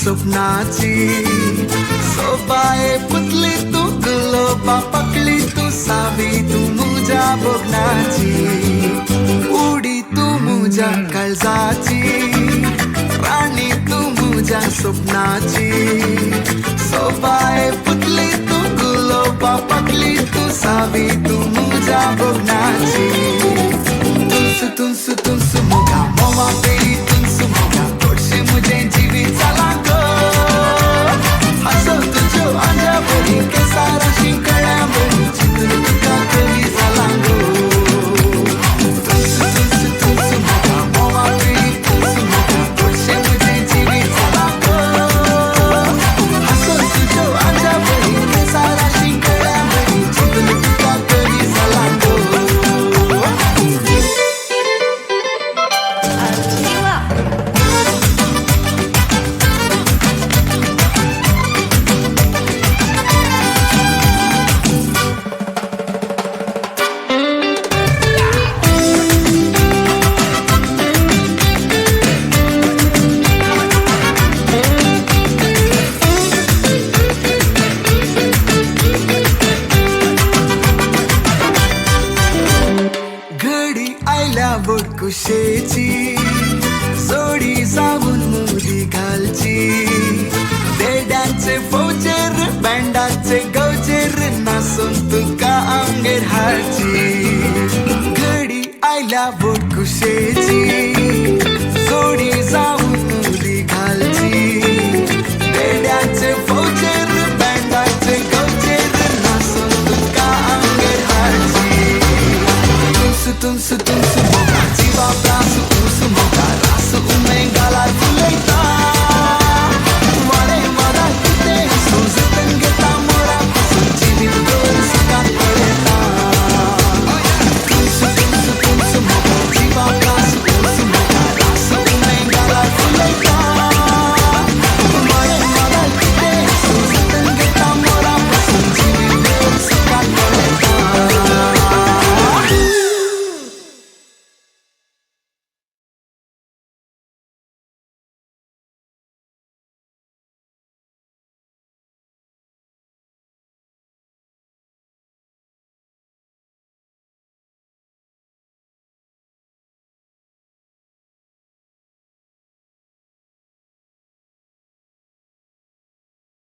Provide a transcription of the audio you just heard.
स्वप्नाची सोपाए पुतली तू गुलोबा पकली तू सावी तू मुजा बोगनाची उडी तू मुजा काळजाची राणी तू मुजा स्वप्नाची सोपाए पुतली तू गुलोबा पकली तू सावी तू मुजा बोगनाची तुनसु तुनसु मुगा मोवा पेरी तुनसु मुगा तोडशी मुझे जीवी चला गो हसो तुझो आजा बरी के सारा शिंकळ्या बरी चितून तुका कवी चला गो तुनसु मुगा मोवा पेरी तुनसु मुगा तोडशी मुझे जीवी चला गो हसो तुझो आजा बरी के सारा शिंकळ्या बरी चितून तुका कवी चला गो घडी आयल्या बोटकुशेची जोडी जाऊन मुली घालची देड्यांचे फौजेर बँडाचे गवजेर नासून तुका आंगेर हाडची घडी आयल्या बोटकुशेची